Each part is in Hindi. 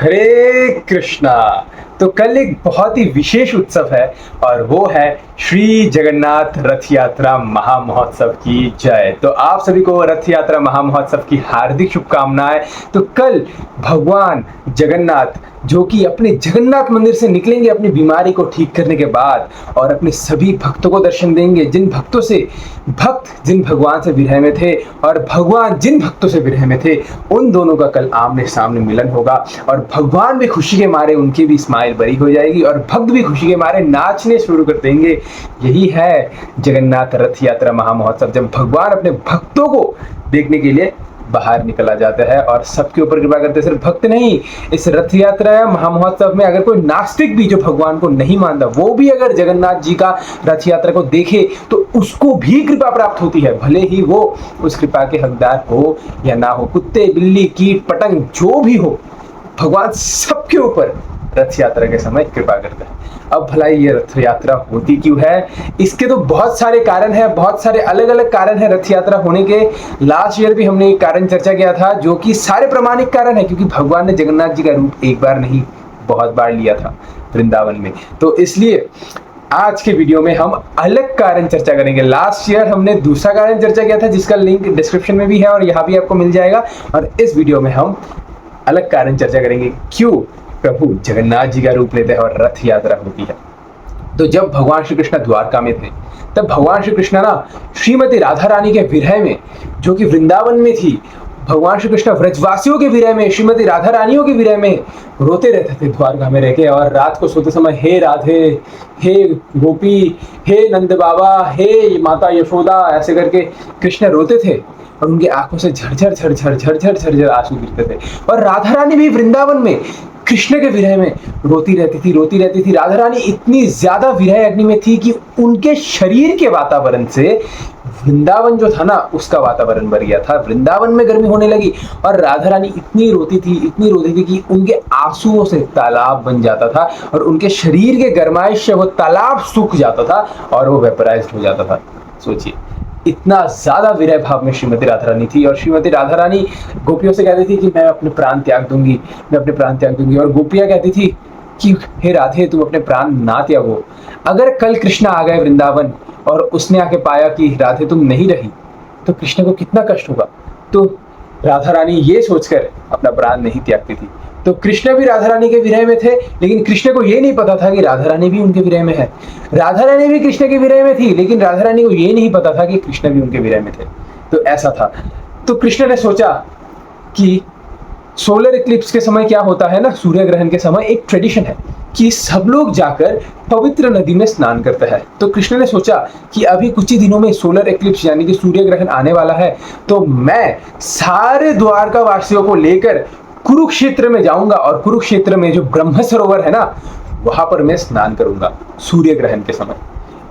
हरे कृष्णा। तो कल एक बहुत ही विशेष उत्सव है और वो है श्री जगन्नाथ रथ यात्रा महामहोत्सव की जय। तो आप सभी को रथ यात्रा महामहोत्सव की हार्दिक शुभकामनाएं। तो कल भगवान जगन्नाथ जो कि अपने जगन्नाथ मंदिर से निकलेंगे अपनी बीमारी को ठीक करने के बाद और अपने सभी भक्तों को दर्शन देंगे। जिन भक्तों से भक्त जिन भगवान से विरह में थे और भगवान जिन भक्तों से विरह में थे, उन दोनों का कल आमने सामने मिलन होगा और भगवान भी खुशी के मारे उनकी भी स्माइल बड़ी हो जाएगी और भक्त भी खुशी के मारे नाचने शुरू कर देंगे। यही है जगन्नाथ रथ यात्रा महामहोत्सव, जब भगवान अपने भक्तों को देखने के लिए बाहर निकला जाता है और सबके ऊपर कृपा करते हैं। सिर्फ भक्त नहीं, इस रथ यात्रा महामहोत्सव में अगर कोई नास्तिक भी जो भगवान को नहीं मानता, वो भी अगर जगन्नाथ जी का रथ यात्रा को देखे तो उसको भी कृपा प्राप्त होती है, भले ही वो उस कृपा के हकदार हो या ना हो। कुत्ते बिल्ली कीट पतंग जो भी हो, भगवान सबके ऊपर रथ यात्रा के समय कृपा करता है। अब भला ये रथ यात्रा होती क्यों है? इसके तो बहुत सारे कारण हैं, बहुत सारे अलग अलग कारण हैं रथ यात्रा होने के। लास्ट ईयर भी हमने एक कारण चर्चा किया था जो कि सारे प्रमाणिक कारण है, क्योंकि भगवान ने जगन्नाथ जी का रूप एक बार नहीं बहुत बार लिया था वृंदावन में। तो इसलिए आज के वीडियो में हम अलग कारण चर्चा करेंगे। लास्ट ईयर हमने दूसरा कारण चर्चा किया था जिसका लिंक डिस्क्रिप्शन में भी है और यहाँ भी आपको मिल जाएगा। और इस वीडियो में हम अलग कारण चर्चा करेंगे क्यों प्रभु जगन्नाथ जी का रूप लेते हैं और रथ यात्रा होती है। तो जब भगवान श्री कृष्ण द्वारका में थे, तब भगवान श्री कृष्ण ना श्रीमती राधा रानी के विरह में, जो कि वृंदावन में थी, भगवान श्री कृष्ण व्रजवासियों के विरह में, श्रीमती राधा रानियों के विरह में रोते रहते थे द्वारका में रह के। और रात को सोते समय हे राधे, हे गोपी, हे नंद बाबा, हे माता यशोदा, ऐसे करके कृष्ण रोते थे और उनकी आंखों से झरझर झरझर झरझर झरझर आंसू गिरते थे। और राधा रानी भी वृंदावन में कृष्ण के विरह में रोती रहती थी। राधा रानी इतनी ज्यादा विरह अग्नि में थी कि उनके शरीर के वातावरण से वृंदावन जो था ना, उसका वातावरण बढ़ गया था। वृंदावन में गर्मी होने लगी और राधा रानी इतनी रोती थी कि उनके आंसुओं से तालाब बन जाता था और उनके शरीर के गर्माइश से वो तालाब सूख जाता था और वो वेपराइज्ड हो जाता था। सोचिए, इतना ज्यादा विरह भाव में श्रीमती राधा रानी थी। और श्रीमती राधा रानी गोपियों से कहती थी कि मैं अपने प्राण त्याग दूंगी, मैं अपने प्राण त्याग दूंगी। और गोपियां कहती थी कि हे राधे, तुम अपने प्राण ना त्यागो। अगर कल कृष्ण आ गए वृंदावन और उसने आके पाया कि राधे तुम नहीं रही, तो कृष्ण को कितना कष्ट होगा। तो राधा रानी ये सोचकर अपना प्राण नहीं त्यागती थी। तो कृष्ण भी राधा रानी के विरह में थे, लेकिन कृष्ण को ये नहीं पता था कि राधा रानी भी उनके विरह में है। राधा रानी भी कृष्ण के विरह में थी, लेकिन राधा रानी को ये नहीं पता था कि कृष्ण भी उनके विरह में थे। तो ऐसा था। तो कृष्ण ने सोचा कि सोलर इक्लिप्स के समय क्या होता है ना, सूर्य ग्रहण के समय एक ट्रेडिशन है कि सब लोग जाकर पवित्र नदी में स्नान करते हैं। तो कृष्ण ने सोचा कि अभी कुछ ही दिनों में सोलर इक्लिप्स यानी कि सूर्य ग्रहण आने वाला है, तो मैं सारे द्वारका वासियों को लेकर कुरुक्षेत्र में जाऊंगा और कुरुक्षेत्र में जो ब्रह्म सरोवर है ना, वहां पर मैं स्नान करूंगा सूर्य ग्रहण के समय।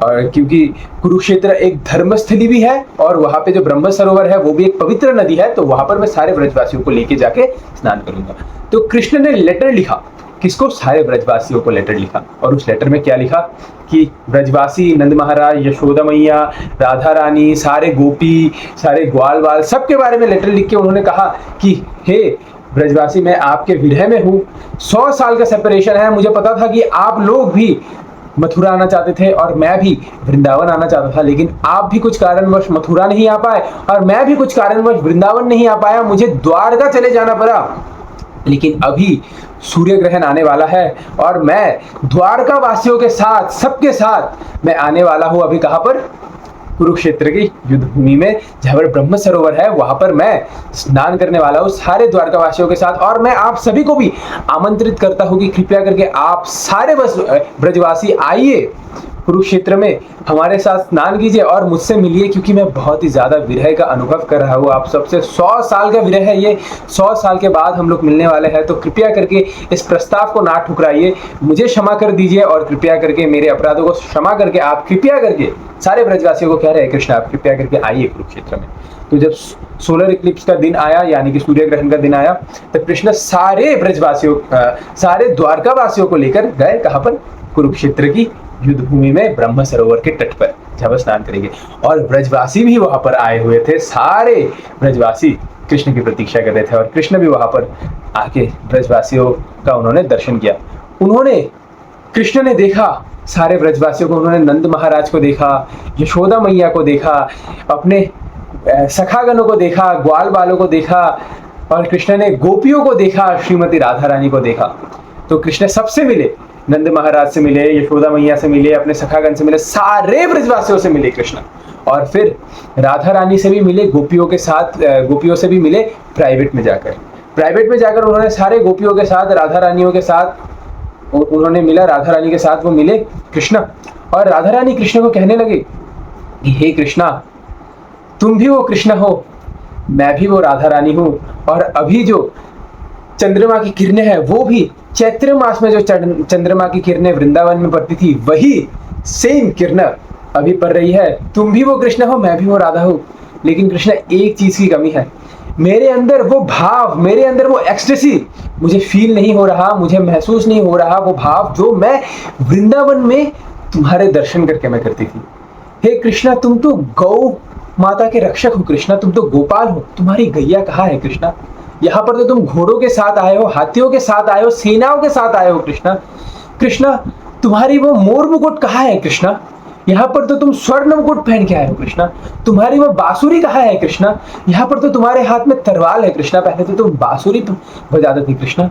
और क्योंकि कुरुक्षेत्र एक धर्मस्थली भी है और वहां पे जो ब्रह्म सरोवर है वो भी एक पवित्र नदी है, तो वहां पर मैं सारे ब्रजवासियों को लेके जाके स्नान करूंगा। तो कृष्ण ने लेटर लिखा, किसको? सारे ब्रजवासियों को लेटर लिखा। और उस लेटर में क्या लिखा कि ब्रजवासी, नंद महाराज, यशोदा मैया, राधा रानी, सारे गोपी, सारे ग्वाल वाल, सबके बारे में लेटर लिख के उन्होंने कहा कि हे ब्रजवासी, मैं आपके विरह में हूँ। 100 साल का सेपरेशन है। मुझे पता था कि आप लोग भी मथुरा आना चाहते थे और मैं भी वृंदावन आना चाहता था, लेकिन आप भी कुछ कारणवश मथुरा नहीं आ पाए और मैं भी कुछ कारणवश वृंदावन नहीं आ पाया। मुझे द्वारका चले जाना पड़ा। लेकिन अभी सूर्य ग्रहण आने वाला है और मैं द्वारका वासियों के साथ, सबके साथ मैं आने वाला हूँ। अभी कहाँ पर? कुरुक्षेत्र की युद्ध भूमि में, जहां पर ब्रह्म सरोवर है, वहां पर मैं स्नान करने वाला हूँ सारे द्वारका वासियों के साथ। और मैं आप सभी को भी आमंत्रित करता हूँ कि कृपया करके आप सारे ब्रजवासी आइए कुरुक्षेत्र में, हमारे साथ स्नान कीजिए और मुझसे मिलिए, क्योंकि मैं बहुत ही ज्यादा विरह का अनुभव कर रहा हूँ आप सबसे। 100 साल का विरह है ये, 100 साल के बाद हम लोग मिलने वाले हैं। तो कृपया करके इस प्रस्ताव को ना ठुकराइए, मुझे क्षमा कर दीजिए और कृपया करके मेरे अपराधों को क्षमा करके आप कृपया करके सारे ब्रजवासियों को कह रहे हैं कृष्ण, आप कृपया करके आइए कुरुक्षेत्र में। तो जब सोलर इक्लिप्स का दिन आया, यानी कि सूर्य ग्रहण का दिन आया, तब कृष्ण सारे ब्रजवासियों, सारे द्वारका वासियों को लेकर गए कहाँ पर? कुरुक्षेत्र की युद्ध भूमि में, ब्रह्म सरोवर के तट पर। जहाँ पर स्नान करेंगे। और ब्रजवासी भी वहाँ पर आए हुए थे, सारे ब्रजवासी कृष्ण की प्रतीक्षा कर रहे थे और कृष्ण भी वहाँ पर आके ब्रजवासियों का उन्होंने दर्शन किया। उन्होंने कृष्ण ने देखा सारे ब्रजवासियों को, उन्होंने नंद महाराज को देखा, यशोदा मैया को देखा, अपने सखागणों को देखा, ग्वाल बालों को देखा और कृष्ण ने गोपियों को देखा, श्रीमती राधा रानी को देखा। तो कृष्ण सबसे मिले, नंद महाराज से मिले, यशोदा मैया से मिले, अपने सखागण से मिले, सारे ब्रजवासियों से मिले कृष्ण। और फिर राधा रानी से भी मिले, गोपियों के साथ, गोपियों से भी मिले प्राइवेट में जाकर उन्होंने सारे गोपियों के साथ, राधा रानियों के साथ उन्होंने मिला, राधा रानी के साथ वो मिले कृष्ण। और राधा रानी कृष्ण को कहने लगे कि हे कृष्णा, तुम भी वो कृष्ण हो, मैं भी वो राधा रानी हूँ, और अभी जो चंद्रमा की किरणें हैं वो भी चैत्र मास में जो चंद्रमा की किरणें वृंदावन में पड़ती थी वही सेम किरण अभी पड़ रही है। तुम भी वो कृष्ण हो, मैं भी वो राधा हूँ। लेकिन कृष्ण, एक चीज की कमी है, मेरे अंदर वो भाव, मेरे अंदर वो एक्सटेसी मुझे फील नहीं हो रहा, मुझे महसूस नहीं हो रहा वो भाव जो मैं वृंदावन में तुम्हारे दर्शन करके मैं करती थी। हे कृष्णा, तुम तो गौ माता के रक्षक हो कृष्णा, तुम तो गोपाल हो, तुम्हारी गैया कहाँ है कृष्णा? यहाँ पर तो तुम घोड़ों के साथ आए हो, हाथियों के साथ आए हो, सेनाओं के साथ आए हो कृष्णा। कृष्णा, तुम्हारी वो मोर मुकुट कहाँ है कृष्णा? यहाँ पर तो तुम स्वर्ण मुकुट पहन के आए हो कृष्णा। तुम्हारी वो बांसुरी कहाँ है कृष्णा? यहाँ पर तो तुम्हारे हाथ में तलवार है कृष्णा, पहले तो तुम बांसुरी बजाते थे कृष्णा।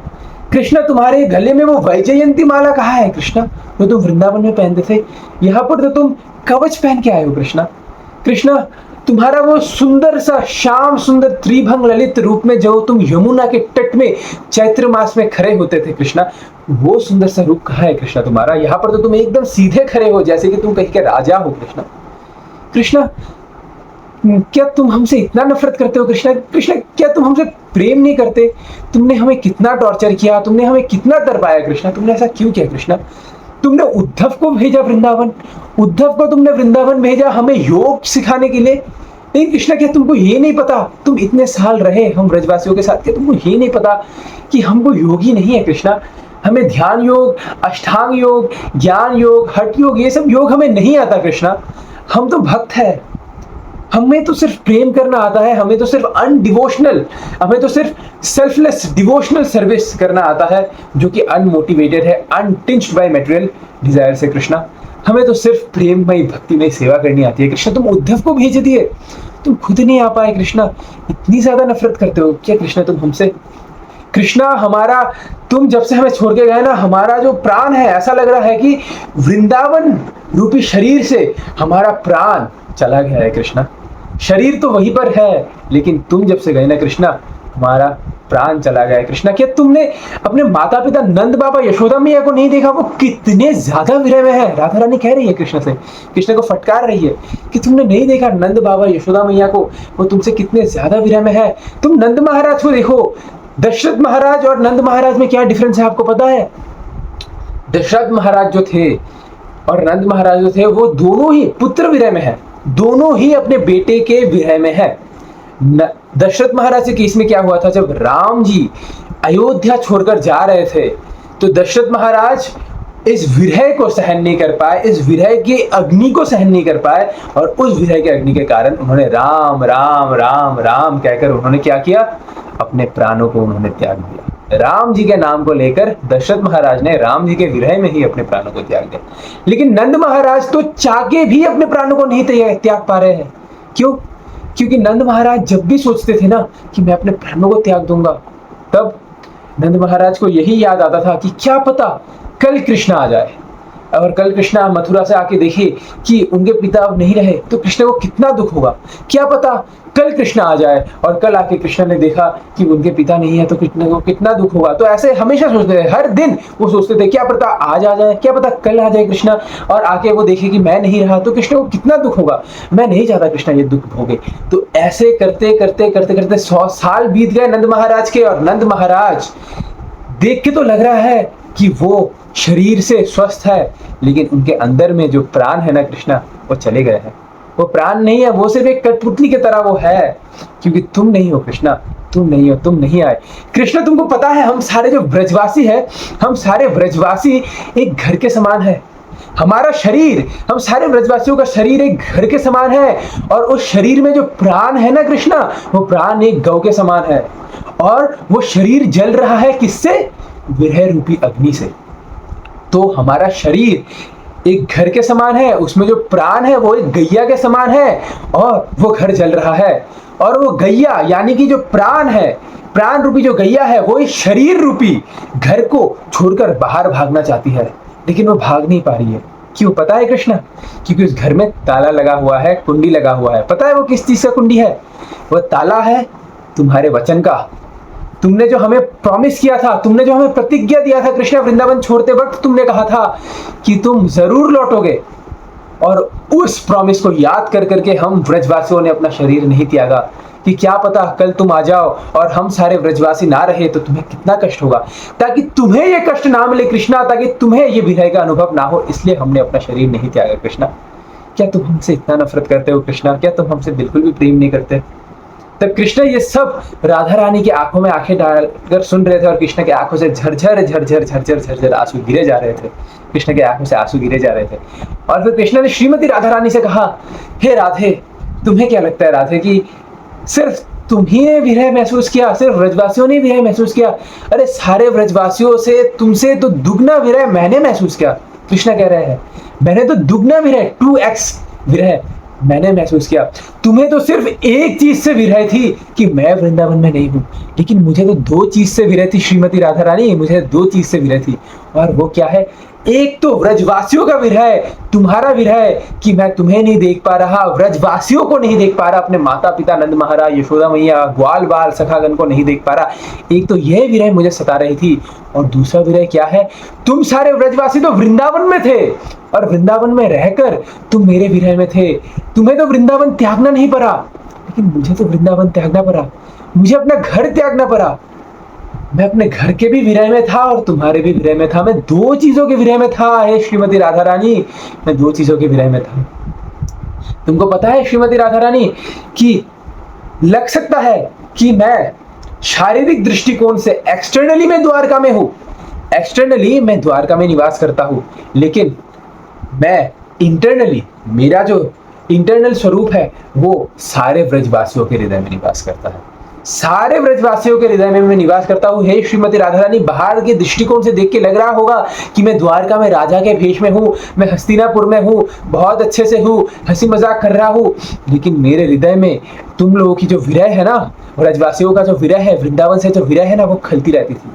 कृष्णा, तुम्हारे गले में वो वैजयंती माला कहाँ है कृष्णा, जो तुम वृंदावन में पहनते थे? यहाँ पर तो तुम कवच पहन के आए हो कृष्णा। कृष्णा, तुम्हारा वो सुंदर सा श्याम सुंदर त्रिभंग ललित रूप में जो तुम यमुना के तट में चैत्र मास में खड़े होते थे कृष्णा, वो सुंदर सा रूप कहाँ है कृष्णा तुम्हारा? यहाँ पर तो तुम एकदम सीधे खड़े हो जैसे कि तुम कहीं के राजा हो कृष्णा। कृष्णा, क्या तुम हमसे इतना नफरत करते हो कृष्णा? कृष्णा, क्या तुम हमसे प्रेम नहीं करते? तुमने हमें कितना टॉर्चर किया, तुमने हमें कितना दरपाया कृष्णा, तुमने ऐसा क्यों किया कृष्णा? तुमने उद्धव को भेजा वृंदावन, उद्धव को तुमने वृंदावन भेजा हमें योग सिखाने के लिए। लेकिन कृष्णा, क्या तुमको ये नहीं पता, तुम इतने साल रहे हम ब्रजवासियों के साथ, क्या तुमको ये नहीं पता कि हमको योगी नहीं है कृष्णा? हमें ध्यान योग, अष्टांग योग, ज्ञान योग, हठ योग, ये सब योग हमें नहीं आता कृष्णा। हम तो भक्त है, हमें तो सिर्फ प्रेम करना आता है, हमें तो सिर्फ अनडिवोशनल, हमें तो सिर्फ सेल्फलेस डिवोशनल सर्विस करना आता है, जो कि अनमोटिवेटेड है, अनटिंच्ड बाय मटेरियल डिजायर से कृष्णा। हमें तो सिर्फ प्रेममय भक्तिमय सेवा करनी आती है कृष्णा। तुम उद्धव को भेज दिए, तुम खुद नहीं आ पाए कृष्णा। इतनी ज्यादा नफरत करते हो क्या कृष्णा तुम हमसे? कृष्णा, हमारा, तुम जब से हमें छोड़ के गए ना, हमारा जो प्राण है, ऐसा लग रहा है कि वृंदावन रूपी शरीर से हमारा प्राण चला गया है कृष्णा। शरीर तो वहीं पर है, लेकिन तुम जब से गए ना कृष्णा, हमारा प्राण चला गया है कृष्णा। क्या तुमने अपने माता पिता नंद बाबा यशोदा मैया को नहीं देखा? वो कितने ज्यादा विरह में है। राधा रानी कह रही है कृष्ण से, कृष्ण को फटकार रही है कि तुमने नहीं देखा नंद बाबा यशोदा मैया को, वो तुमसे कितने ज्यादा विरह में है। तुम नंद महाराज को देखो, दशरथ महाराज और नंद महाराज में क्या डिफरेंस है आपको पता है? दशरथ महाराज जो थे और नंद महाराज जो थे, वो दोनों ही पुत्र विरह में है, दोनों ही अपने बेटे के विरह में है। दशरथ महाराज के केस में क्या हुआ था, जब राम जी अयोध्या छोड़कर जा रहे थे तो दशरथ महाराज इस विरह को सहन नहीं कर पाए, इस विरह की अग्नि को सहन नहीं कर पाए, और उस विरह की अग्नि के कारण उन्होंने राम राम राम राम कहकर उन्होंने क्या किया, अपने प्राणों को उन्होंने त्याग दिया। राम जी के नाम को लेकर दशरथ महाराज ने राम जी के विरह में ही अपने प्राणों को त्याग दिया। लेकिन नंद महाराज तो चाके भी अपने प्राणों को नहीं त्याग पा रहे हैं। क्यों? क्योंकि नंद महाराज जब भी सोचते थे ना कि मैं अपने प्राणों को त्याग दूंगा, तब नंद महाराज को यही याद आता था कि क्या पता कल कृष्ण आ जाए, और कल कृष्ण मथुरा से आके देखे कि उनके पिता अब नहीं रहे तो कृष्ण को कितना दुख होगा। क्या पता कल कृष्ण आ जाए और कल आके कृष्ण ने देखा कि उनके पिता नहीं है तो कृष्ण को कितना दुख होगा। तो ऐसे हमेशा सोचते थे, हर दिन वो सोचते थे क्या पता आज आ जाए, क्या पता कल आ जाए कृष्ण, और आके वो देखे कि मैं नहीं रहा तो कृष्ण को कितना दुख होगा। मैं नहीं चाहता कृष्ण ये दुख भोगे। तो ऐसे करते करते करते करते 100 साल बीत गए नंद महाराज के, और नंद महाराज देख के तो लग रहा है कि वो शरीर से स्वस्थ है, लेकिन उनके अंदर में जो प्राण है ना कृष्णा, वो चले गए हैं। वो प्राण नहीं है, वो सिर्फ एक कठपुतली की तरह वो है, क्योंकि तुम नहीं हो कृष्णा, तुम नहीं हो, तुम नहीं आए कृष्णा। तुमको पता है हम सारे जो ब्रजवासी है, हम सारे ब्रजवासी एक घर के समान है। हमारा शरीर, हम सारे ब्रजवासियों का शरीर एक घर के समान है, और उस शरीर में जो प्राण है ना कृष्णा, वो प्राण एक गौ के समान है, और वो शरीर जल रहा है किससे? विरह रूपी अग्नि से। तो हमारा शरीर एक घर के समान है, उसमें जो प्राण है वो एक गैया के समान है, और वो घर जल रहा है। और वो गैया यानी कि जो प्राण है, प्राण रूपी जो गैया है, वो इस शरीर रूपी घर को छोड़कर बाहर भागना चाहती है, लेकिन वो भाग नहीं पा रही है। क्यों पता है कृष्णा? क्योंकि उस घर में ताला लगा हुआ है, कुंडी लगा हुआ है। पता है वो किस चीज का कुंडी है? वो ताला है तुम्हारे वचन का। तुमने जो हमें प्रॉमिस किया था, तुमने जो हमें प्रतिज्ञा दिया था कृष्णा, वृंदावन छोड़ते वक्त तुमने कहा था कि तुम जरूर लौटोगे, और उस प्रॉमिस को याद कर करके हम ब्रजवासियों ने अपना शरीर नहीं त्यागा, कि क्या पता कल तुम आ जाओ और हम सारे ब्रजवासी ना रहे तो तुम्हें कितना कष्ट होगा। ताकि तुम्हें ये कष्ट ना मिले कृष्णा, ताकि तुम्हें ये विरह का अनुभव ना हो, इसलिए हमने अपना शरीर नहीं त्यागा कृष्णा। क्या तुम हमसे इतना नफरत करते हो कृष्णा? क्या तुम हमसे बिल्कुल भी प्रेम नहीं करते? तब कृष्ण ये सब राधा रानी की आंखों में आंखें डालकर सुन रहे थे, और कृष्ण की आंखों से झरझर झरझर झरझर झरझर आंसू गिरे जा रहे थे। कृष्ण की आंखों से आंसू गिरे जा रहे थे। और फिर कृष्ण ने श्रीमती राधा रानी से कहा, हे राधे, तुम्हें क्या लगता है राधे कि सिर्फ तुम ही ने विरह महसूस किया, सिर्फ ब्रजवासियों ने विरह महसूस किया? अरे सारे ब्रजवासियों से तुमसे तो दुगना विरह मैंने महसूस किया। कृष्ण कह रहे हैं मैंने तो दुगना विरह, 2x विरह मैंने महसूस किया। तुम्हें तो सिर्फ एक चीज से विरह थी कि मैं वृंदावन में नहीं हूं, लेकिन मुझे तो दो चीज से विरह थी श्रीमती राधा रानी, मुझे दो चीज से विरह थी। और वो क्या है? एक तो व्रजवासियों का विरह, तुम्हारा विरह कि मैं तुम्हें नहीं देख पा रहा, व्रजवासियों को नहीं देख पा रहा, अपने माता पिता नंद महाराज, यशोदा मैया, ग्वाल बाल सखागण को नहीं देख पा रहा। एक तो यह विरह मुझे सता रही थी, और दूसरा विरह क्या है? तुम सारे व्रजवासी तो वृंदावन में थे, और वृंदावन में रहकर तुम मेरे विरह में थे। तुम्हें तो वृंदावन त्यागना नहीं पड़ा, लेकिन मुझे तो वृंदावन त्यागना पड़ा। मुझे अपना घर त्यागना पड़ा। मैं अपने घर के भी विरह में था और तुम्हारे भी विरह में था। मैं दो चीजों के विरह में था हे श्रीमती राधा रानी, मैं दो चीजों के विरह में था। तुमको पता है श्रीमती राधा रानी कि लग सकता है कि मैं शारीरिक दृष्टिकोण से एक्सटर्नली मैं द्वारका में हूं, एक्सटर्नली मैं द्वारका में निवास करता हूं, लेकिन मैं इंटरनली, मेरा जो इंटरनल स्वरूप है वो सारे ब्रजवासियों के हृदय में निवास करता है। सारे ब्रजवासियों के हृदय में मैं निवास करता हूँ हे श्रीमती राधा रानी। बाहर के दृष्टिकोण से देख के लग रहा होगा कि मैं द्वारका में राजा के भेष में हूँ, मैं हस्तिनापुर में हूँ, बहुत अच्छे से हूँ, हंसी मजाक कर रहा हूँ, लेकिन मेरे हृदय में तुम लोगों की जो विरह है ना, ब्रजवासियों का जो विरह है, वृंदावन से जो विरह है ना, वो खलती रहती थी।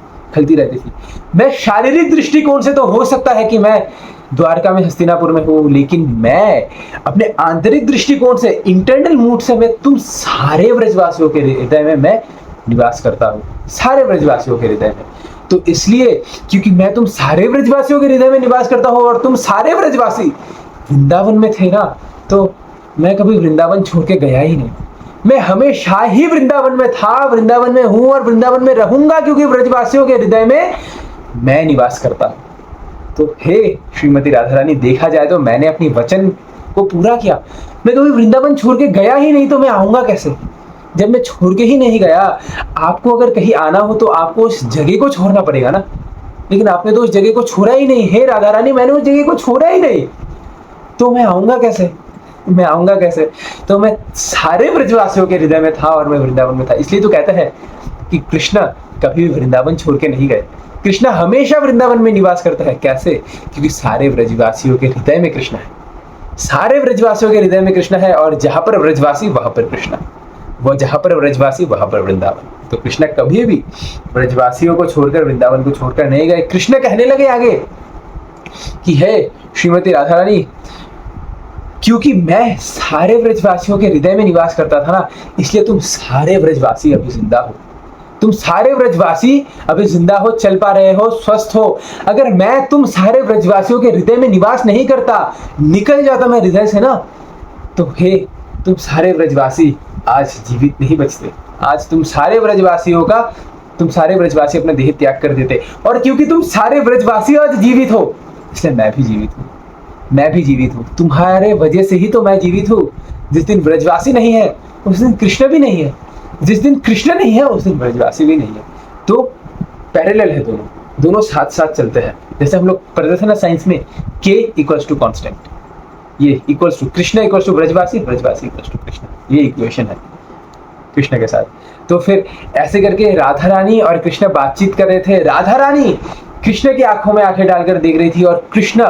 मैं शारीरिक दृष्टिकोण से तो हो सकता है कि मैं द्वारका में हस्तिनापुर में हूं, लेकिन मैं अपने आंतरिक दृष्टिकोण से, इंटरनल मूड से, मैं तुम सारे ब्रजवासियों के हृदय में मैं निवास करता हूं, सारे ब्रजवासियों के हृदय में। तो इसलिए क्योंकि मैं तुम सारे ब्रजवासियों के हृदय में निवास करता हूं और तुम सारे ब्रजवासी वृंदावन में थे ना, तो मैं कभी वृंदावन छोड़ के गया ही नहीं। मैं हमेशा ही वृंदावन में था, वृंदावन में हूं और वृंदावन में रहूंगा, क्योंकि ब्रजवासियों के हृदय में मैं निवास करता हूं। तो हे श्रीमती राधा रानी, देखा जाए तो मैंने अपनी वचन को पूरा किया। मैं कभी वृंदावन छोड़ के गया ही नहीं, तो मैं आऊंगा कैसे? जब मैं छोड़ के ही नहीं गया, आपको अगर कहीं आना हो तो आपको उस जगह को छोड़ना पड़ेगा ना, लेकिन आपने तो उस जगह को छोड़ा ही नहीं। हे राधा रानी, मैंने उस जगह को छोड़ा ही नहीं, तो मैं आऊंगा कैसे? तो मैं सारे ब्रजवासियों के हृदय में था और मैं वृंदावन में था। इसलिए तो कहता है कि कृष्ण कभी भी वृंदावन छोड़ के नहीं गए। कृष्ण हमेशा वृंदावन में निवास करता है। कैसे? क्योंकि सारे ब्रजवासियों के हृदय में कृष्ण है, सारे ब्रजवासियों के हृदय में कृष्ण है, और जहां पर ब्रजवासी वहां पर कृष्ण, वो जहां पर ब्रजवासी वहां पर वृंदावन। तो कृष्ण कभी भी ब्रजवासियों को छोड़कर, वृंदावन को छोड़कर नहीं गए। कृष्ण कहने लगे आगे कि हे श्रीमती राधा रानी, क्योंकि मैं सारे ब्रजवासियों के हृदय में निवास करता था ना, इसलिए तुम सारे ब्रजवासी अभी जिंदा हो। तुम सारे ब्रजवासी अभी जिंदा हो, चल पा रहे हो, स्वस्थ हो। अगर मैं तुम सारे ब्रजवासियों के हृदय में निवास नहीं करता, निकल जाता मैं हृदय से ना, तो हे तुम सारे ब्रजवासी आज जीवित नहीं बचते। आज तुम सारे ब्रजवासी अपना देह त्याग कर देते। और क्योंकि तुम सारे ब्रजवासी आज जीवित हो, इसलिए मैं भी जीवित हूँ। तुम्हारे वजह से ही तो मैं जीवित हूँ। जिस दिन ब्रजवासी नहीं है उस दिन कृष्ण भी नहीं है, जिस दिन कृष्ण नहीं है उस दिन ब्रजवासी भी नहीं है। तो पैरेलल है, दोनों साथ साथ चलते हैं। जैसे हम लोग पढ़ते थे ना साइंस में K इक्वल्स टू कॉन्स्टेंट, ये equals to Krishna equals to Brajwasi, Brajwasi equals to Krishna, ये इक्वेशन है कृष्ण के साथ। तो फिर ऐसे करके राधा रानी और कृष्ण बातचीत कर रहे थे। राधा रानी कृष्ण की आंखों में आंखें डालकर देख रही थी और कृष्ण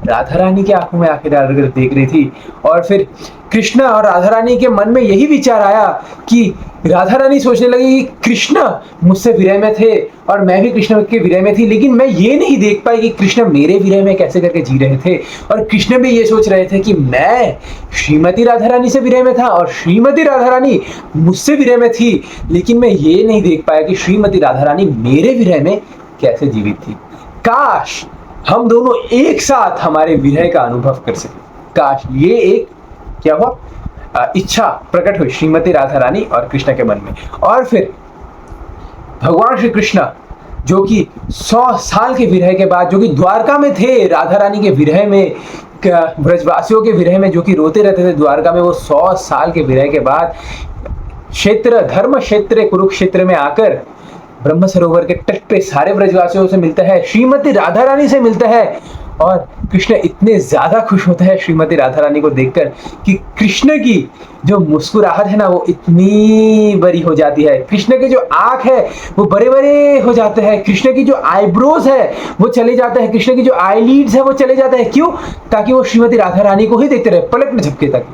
राधा रानी की आंखों में आंखें डालकर देख रही थी। और फिर कृष्ण और राधा रानी के मन में यही विचार आया कि राधा रानी सोचने लगी कि कृष्ण मुझसे विरह में थे और मैं भी कृष्ण के विरह में थी, लेकिन मैं ये नहीं देख पाई कि कृष्ण मेरे विरह में कैसे करके जी रहे थे। और कृष्ण भी ये सोच रहे थे कि मैं श्रीमती राधा रानी से विरह में था और श्रीमती राधा रानी मुझसे विरह में थी, लेकिन मैं ये नहीं देख पाया कि श्रीमती राधा रानी मेरे विरह में कैसे जीवित थी। काश हम दोनों एक साथ हमारे विरह का अनुभव कर सके। काश ये एक क्या हुआ, इच्छा प्रकट हुई श्रीमती राधा रानी और कृष्ण के मन में। और फिर भगवान श्री कृष्ण जो कि 100 साल के विरह के बाद, जो कि द्वारका में थे राधा रानी के विरह में, ब्रजवासियों के विरह में जो कि रोते रहते थे द्वारका में, वो 100 साल के विरह के बाद क्षेत्र धर्म क्षेत्र कुरुक्षेत्र में आकर ब्रह्म सरोवर के तट पे सारे ब्रजवासियों से मिलता है, श्रीमती राधा रानी से मिलता है। और कृष्ण इतने ज्यादा खुश होता है श्रीमती राधा रानी को देखकर कि कृष्ण की जो मुस्कुराहट है ना वो इतनी बड़ी हो जाती है, कृष्ण के जो आंख है वो बड़े बड़े हो जाते हैं, कृष्ण की जो आईब्रोज है वो चले जाते हैं, कृष्ण की जो आईलिड्स है वो चले जाते हैं। क्यों? ताकि वो श्रीमती राधा रानी को ही देखते रहे पलट न झपके तक।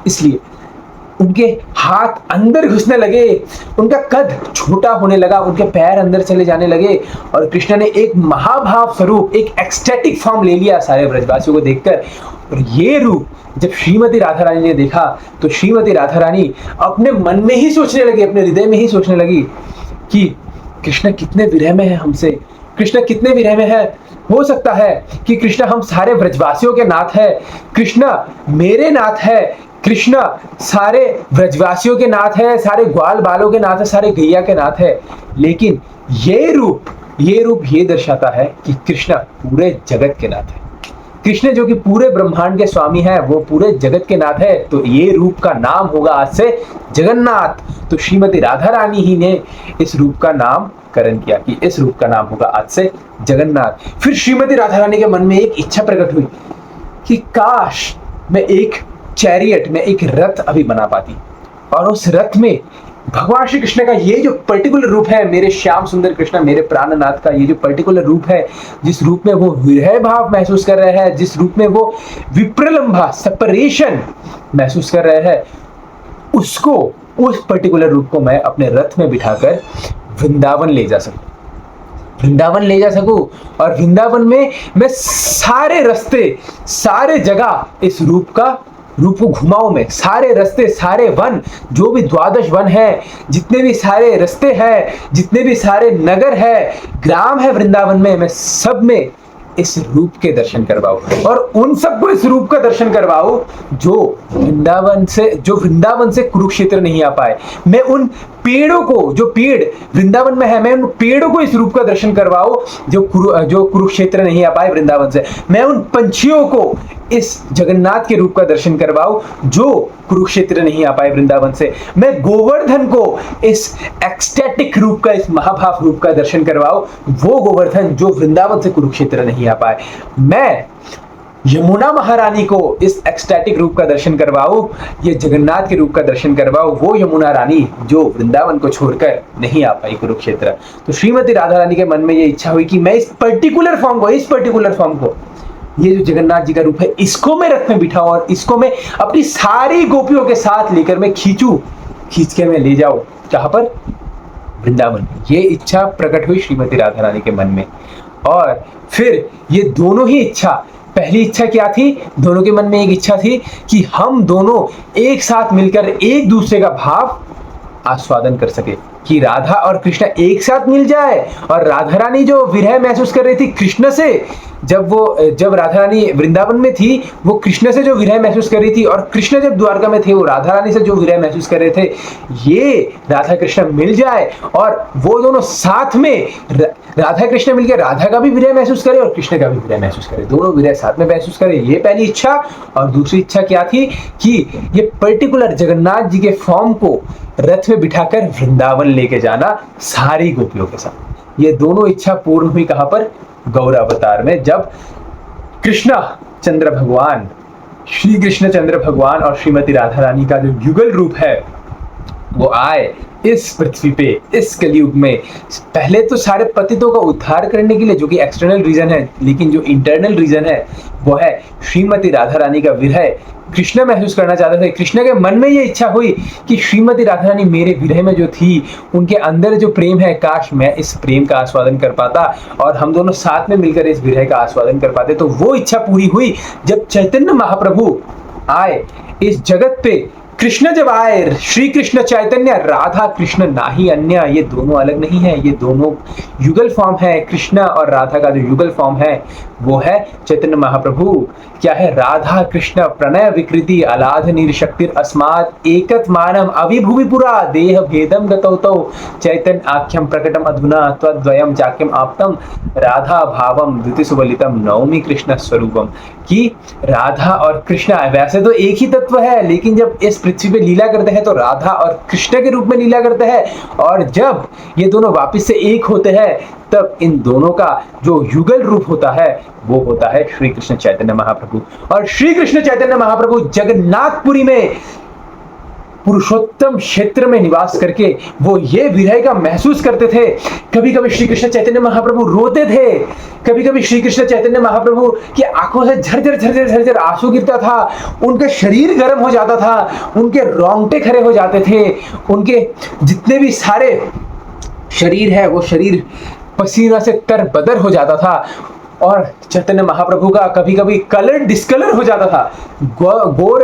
इसलिए उनके हाथ अंदर घुसने लगे, उनका कद छोटा होने लगा, उनके पैर अंदर चले जाने लगे और कृष्ण ने एक महाभाव स्वरूप, एक एक्सटेटिक फॉर्म ले लिया सारे ब्रजवासियों को देखकर। और ये रूप जब श्रीमती राधा रानी ने देखा तो श्रीमती राधा रानी अपने मन में ही सोचने लगी, अपने हृदय में ही सोचने लगी कि कृष्ण कितने विरह में है हमसे, कृष्ण कितने विरह में है। हो सकता है कि कृष्ण हम सारे ब्रजवासियों के नाथ है, कृष्ण मेरे नाथ है, कृष्ण सारे ब्रजवासियों के नाथ है, सारे ग्वाल बालों के नाथ है, सारे गैया के नाथ है। लेकिन ये रूप ये दर्शाता है कि कृष्ण पूरे जगत के नाथ है। कृष्ण जो कि पूरे ब्रह्मांड के स्वामी है, वो पूरे जगत के नाथ है। तो ये रूप का नाम होगा आज से जगन्नाथ। तो श्रीमती राधा रानी ही ने इस रूप का नामकरण किया कि इस रूप का नाम होगा आज से जगन्नाथ। फिर श्रीमती राधा रानी के मन में एक इच्छा प्रकट हुई कि काश मैं एक चैरियट में एक रथ अभी बना पाती और उस रथ में भगवान श्री कृष्ण का ये जो पर्टिकुलर रूप है, मेरे श्याम सुंदर कृष्ण, मेरे प्राणनाथ का ये जो पर्टिकुलर रूप है, जिस रूप में वो विरह भाव महसूस कर रहे हैं, जिस रूप में वो विप्रलंभा सेपरेशन महसूस कर रहे हैं, उसको उस पर्टिकुलर रूप को मैं अपने रथ में बिठाकर वृंदावन ले जा सकूं, वृंदावन ले जा सकूं। और वृंदावन में मैं सारे रास्ते, सारे जगह इस रूप को घुमाऊं, मैं सारे रास्ते, सारे वन, जो भी 12 वन है, जितने भी सारे रास्ते हैं, जितने भी सारे नगर है, ग्राम है वृंदावन में, मैं सब में इस रूप के दर्शन करवाऊं और उन सबको इस रूप का दर्शन करवाऊं जो वृंदावन से कुरुक्षेत्र नहीं आ पाए। मैं उन पेड़ों को, जो पेड़ वृंदावन में है, मैं उन पेड़ों को इस रूप का दर्शन करवाऊं जो कुरुक्षेत्र नहीं आ पाए वृंदावन से। मैं उन पंछियों को इस जगन्नाथ के रूप का दर्शन करवाऊं जो कुरुक्षेत्र नहीं आ पाए वृंदावन से। मैं गोवर्धन को इस एक्सटेटिक रूप का, इस महाभाव रूप का दर्शन करवाऊं, वो गोवर्धन जो वृंदावन से कुरुक्षेत्र नहीं आ पाए। मैं यमुना महारानी को इस एक्सटैटिक रूप का दर्शन करवाऊं, ये जगन्नाथ के रूप का दर्शन करवाऊं, वो यमुना रानी जो वृंदावन को छोड़कर नहीं आ पाई कुरुक्षेत्र। तो श्रीमती राधा रानी के मन में ये इच्छा हुई कि मैं इस पर्टिकुलर फॉर्म को, ये जो जगन्नाथ जी का रूप है, इसको मैं रथ में बिठाऊं और इसको मैं अपनी सारी गोपियों के साथ लेकर मैं खींच के मैं ले जाऊं। कहां पर? वृंदावन। ये इच्छा प्रकट हुई श्रीमती राधा रानी के मन में। और फिर ये दोनों ही इच्छा, पहली इच्छा क्या थी? दोनों के मन में एक इच्छा थी कि हम दोनों एक साथ मिलकर एक दूसरे का भाव आस्वादन कर सके, कि राधा और कृष्ण एक साथ मिल जाए। और राधा रानी जो विरह महसूस कर रही थी कृष्ण से, जब राधा रानी वृंदावन में थी, वो कृष्ण से जो विरह महसूस कर रही थी, और कृष्ण जब द्वारका में थे, वो राधा रानी से जो विरह महसूस कर रहे थे, ये राधा कृष्ण मिल जाए और वो दोनों साथ में, राधा कृष्ण मिलकर राधा का भी विरह महसूस करे और कृष्ण का भी विरह महसूस करे, दोनों विरह साथ में महसूस करे। ये पहली इच्छा। और दूसरी इच्छा क्या थी? कि ये पर्टिकुलर जगन्नाथ जी के फॉर्म को रथ में बिठाकर वृंदावन लेके जाना सारी गोपियों के साथ। ये दोनों इच्छा पूर्ण हुई कहां पर? गौर अवतार में, जब कृष्णा चंद्र भगवान, श्री कृष्ण चंद्र भगवान और श्रीमती राधा रानी का जो युगल रूप है वो आए इस पृथ्वी पे इस कलयुग में, पहले तो सारे पतितों का उद्धार करने के लिए, जो कि एक्सटर्नल रीजन है, लेकिन जो इंटरनल रीजन है वो है श्रीमती राधा रानी का विरह। कृष्ण महसूस करना चाहते थे, कृष्ण के मन में ये इच्छा हुई कि श्रीमती राधा रानी मेरे विरह में जो थी, उनके अंदर जो प्रेम है, काश मैं इस प्रेम का आस्वादन कर पाता और हम दोनों साथ में मिलकर इस विरह का आस्वादन कर पाते। तो वो इच्छा पूरी हुई जब चैतन्य महाप्रभु आए इस जगत पे। कृष्ण जब आए, श्री कृष्ण चैतन्य, राधा कृष्ण नाही अन्य, ये दोनों अलग नहीं है, ये दोनों युगल फॉर्म है। कृष्ण और राधा का जो युगल फॉर्म है वो है चैतन्य महाप्रभु। क्या है? राधा कृष्ण प्रणय विकृति अलाध निरशक्तिर अस्मात् एकत मानम अविभुवि पुरा देह भेदम गतौ तौ चैतन्य आख्यम प्रकटम अधुना त्वद्वयम चाक्यम आप्तम राधा भावम द्विति सुबलितम नवमी कृष्ण स्वरूपम। कि राधा और कृष्ण वैसे तो एक ही तत्व है, लेकिन जब इस पृथ्वी पे लीला करते हैं तो राधा और कृष्ण के रूप में लीला करते हैं, और जब ये दोनों वापस से एक होते हैं तब इन दोनों का जो युगल रूप होता है वो होता है श्री कृष्ण चैतन्य महाप्रभु। और श्री कृष्ण चैतन्य महाप्रभु जगन्नाथपुरी में पुरुषोत्तम क्षेत्र में निवास करके वो ये विरह का महसूस करते थे। कभी कभी श्री कृष्ण चैतन्य महाप्रभु रोते थे, कभी कभी श्री कृष्ण चैतन्य महाप्रभु की आंखों से झरझर झरझर झरझर आंसू गिरता था, उनका शरीर गर्म हो जाता था, उनके रोंगटे खड़े हो जाते थे, उनके जितने भी सारे शरीर है वो शरीर पसीना से तरबदर हो जाता था। और चैतन्य महाप्रभु का कभी कभी कलर डिस्कलर हो जाता था, गोर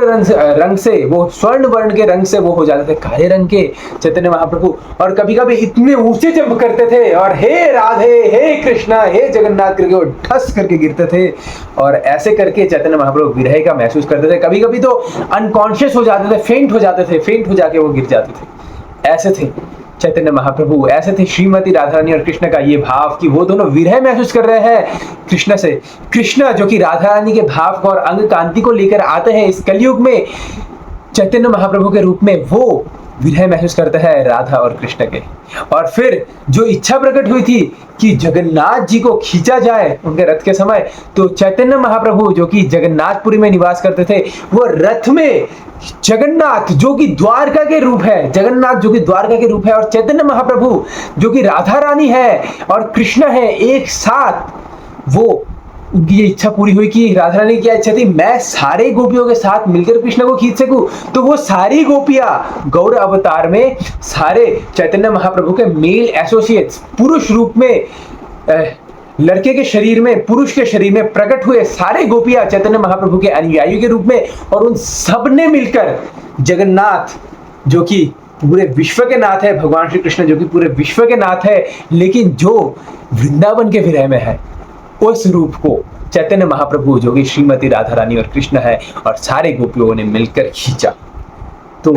रंग से, वो स्वर्ण वर्ण के रंग से वो हो जाते थे काले रंग के चैतन्य महाप्रभु। और कभी कभी इतने ऊंचे जंप करते थे और हे राधे, हे कृष्णा, हे जगन्नाथ करके वो ठस करके गिरते थे, और ऐसे करके चैतन्य महाप्रभु विरह का महसूस करते थे। कभी कभी तो अनकॉन्शियस हो जाते थे, फेंट हो जाते थे, फेंट हो जाके वो गिर जाते थे। ऐसे थे चैतन्य महाप्रभु, ऐसे थे श्रीमती राधा रानी और कृष्ण का ये भाव कि वो दोनों विरह महसूस कर रहे हैं कृष्ण से। कृष्ण जो कि राधा रानी के भाव को और अंग कांति को लेकर आते हैं इस कलयुग में चैतन्य महाप्रभु के रूप में, वो विरह महसूस करते हैं राधा और कृष्ण के। और फिर जो इच्छा प्रकट हुई थी कि जगन्नाथ जी को खींचा जाए उनके रथ के समय, तो चैतन्य महाप्रभु जो कि जगन्नाथपुरी में निवास करते थे, वो रथ में जगन्नाथ जो कि द्वारका के रूप है, जगन्नाथ जो कि द्वारका के रूप है, और चैतन्य महाप्रभु जो कि राधा रानी है और कृष्ण है, एक साथ वो उनकी ये इच्छा पूरी हुई कि राधा रानी की क्या इच्छा थी, मैं सारे गोपियों के साथ मिलकर कृष्ण को खींच सकूं। तो वो सारी गोपियां गौर अवतार में सारे चैतन्य महाप्रभु के मेल एसोसिएट्स पुरुष रूप में, लड़के के शरीर में, पुरुष के शरीर में प्रकट हुए सारे गोपियां चैतन्य महाप्रभु के अनुयायियों के रूप में, और उन सब ने मिलकर जगन्नाथ जो कि पूरे विश्व के नाथ है, भगवान श्री कृष्ण जो कि पूरे विश्व के नाथ है, लेकिन जो वृंदावन के विरह में है, उस रूप को चैतन्य महाप्रभु जो कि श्रीमती राधा रानी और कृष्ण है और सारे गोपियों ने मिलकर खींचा। तो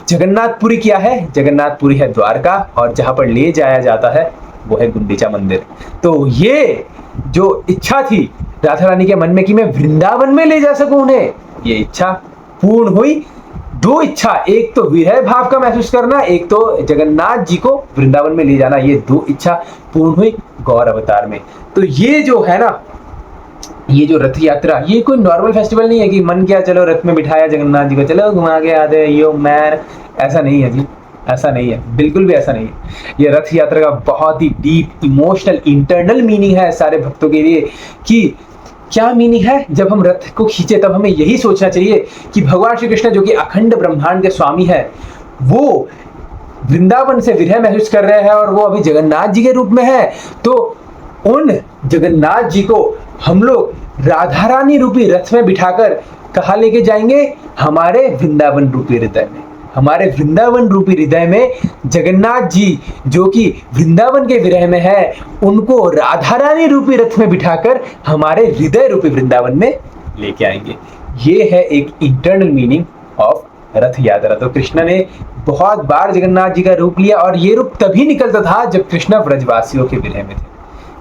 जगन्नाथपुरी क्या है? जगन्नाथपुरी है द्वारका, और जहां पर ले जाया जाता है वो है गुंडीचा मंदिर। तो ये जो इच्छा थी राधा रानी के मन में कि मैं वृंदावन में ले जा सकूं उन्हें, ये इच्छा पूर्ण हुई। दो इच्छा, एक तो विरह भाव का महसूस करना, एक तो जगन्नाथ जी को वृंदावन में ले जाना, ये दो इच्छा पूर्ण हुई गौर अवतार में। तो ये जो है ना, ये जो रथ यात्रा, ये कोई नॉर्मल फेस्टिवल नहीं है कि मन किया चलो रथ में बिठाया जगन्नाथ जी को, चलो घुमा के आते यो मैन, ऐसा नहीं है जी, ऐसा नहीं है, बिल्कुल भी ऐसा नहीं है। ये रथ यात्रा का बहुत ही डीप इमोशनल इंटरनल मीनिंग है सारे भक्तों के लिए। कि क्या मीनिंग है? जब हम रथ को खींचे तब हमें यही सोचना चाहिए कि भगवान श्री कृष्ण जो कि अखंड ब्रह्मांड के स्वामी है, वो वृंदावन से विरह महसूस कर रहे हैं और वो अभी जगन्नाथ जी के रूप में है। तो उन जगन्नाथ जी को हम लोग राधा रानी रूपी रथ में बिठाकर कहाँ लेके जाएंगे? हमारे वृंदावन रूपी हृदय में। हमारे वृंदावन रूपी हृदय में जगन्नाथ जी जो कि वृंदावन के विरह में है, उनको राधा रानी रूपी रथ में बिठाकर हमारे हृदय रूपी वृंदावन में लेके आएंगे। ये है एक इंटरनल मीनिंग ऑफ रथ यात्रा। तो कृष्ण ने बहुत बार जगन्नाथ जी का रूप लिया, और ये रूप तभी निकलता था जब कृष्ण व्रजवासियों के विरह में थे।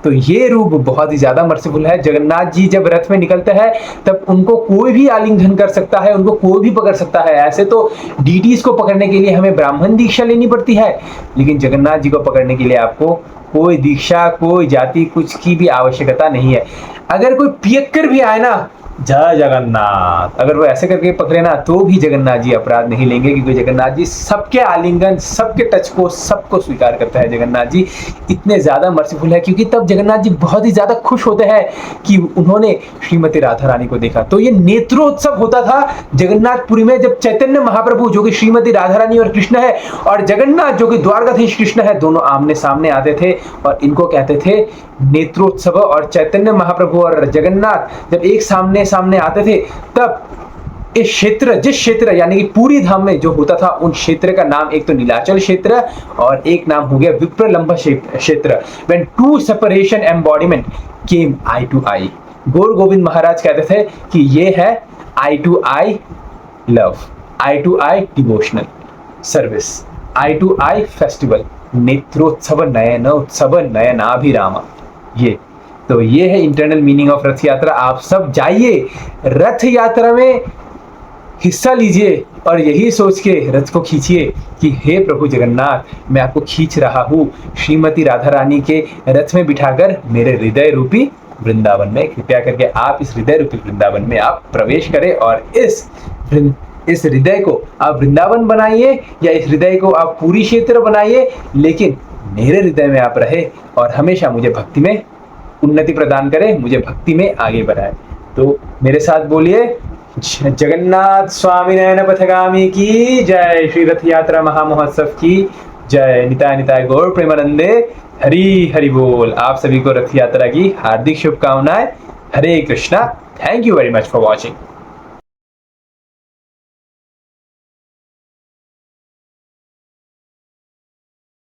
तो ये रूप बहुत ही ज्यादा मर्सीफुल है। जगन्नाथ जी जब रथ में निकलते हैं तब उनको कोई भी आलिंगन कर सकता है, उनको कोई भी पकड़ सकता है। ऐसे तो डीटीज को पकड़ने के लिए हमें ब्राह्मण दीक्षा लेनी पड़ती है, लेकिन जगन्नाथ जी को पकड़ने के लिए आपको कोई दीक्षा, कोई जाति, कुछ की भी आवश्यकता नहीं है। अगर कोई पियक्कर भी आए ना, जय जगन्नाथ, अगर वो ऐसे करके पकड़े ना तो भी जगन्नाथ जी अपराध नहीं लेंगे, क्योंकि जगन्नाथ जी सबके आलिंगन, सबके टच को, सबको स्वीकार करता है। जगन्नाथ जी इतने ज्यादा मर्सीफुल है, क्योंकि तब जगन्नाथ जी बहुत ही ज्यादा खुश होते हैं कि उन्होंने श्रीमती राधा रानी को देखा। तो ये नेत्रोत्सव होता था जगन्नाथपुरी में, जब चैतन्य महाप्रभु जो कि श्रीमती राधा रानी और कृष्ण है, और जगन्नाथ जो कि द्वारकाधीश कृष्ण है, दोनों आमने सामने आते थे और इनको कहते थे नेत्रोत्सव। और चैतन्य महाप्रभु और जगन्नाथ जब एक सामने सामने आते थे, तब इस क्षेत्र, जिस क्षेत्र यानी कि पूरी धाम में जो होता था, उन क्षेत्र का नाम एक तो नीलाचल क्षेत्र और एक नाम हो गया विप्रलंब क्षेत्र। When to separation embodiment came eye to eye, Gaur Govind Maharaj कहते थे कि ये है eye to eye love, eye to eye devotional service, eye to eye festival, नेत्रोत्सव नयनोत्सव नयनाभिरामा। ये है इंटरनल मीनिंग ऑफ रथ यात्रा। आप सब जाइए, रथ यात्रा में हिस्सा लीजिए और यही सोच के रथ को खींचिए कि हे प्रभु जगन्नाथ, मैं आपको खींच रहा हूँ श्रीमती राधा रानी के रथ में बिठाकर मेरे हृदय रूपी वृंदावन में। कृपया करके आप इस हृदय रूपी वृंदावन में आप प्रवेश करें और इस हृदय को आप वृंदावन बनाइए, या इस हृदय को आप पूरी क्षेत्र बनाइए, लेकिन मेरे हृदय में आप रहे और हमेशा मुझे भक्ति में उन्नति प्रदान करें, मुझे भक्ति में आगे बढ़ाए। तो मेरे साथ बोलिए, जगन्नाथ स्वामी नयन पथगामी की जय, श्री रथ यात्रा महामहोत्सव की जय, निताय निताय गौर प्रेमानंदे, हरि हरि बोल। आप सभी को रथ यात्रा की हार्दिक शुभकामनाएं। Hare Krishna. Thank you very much for watching.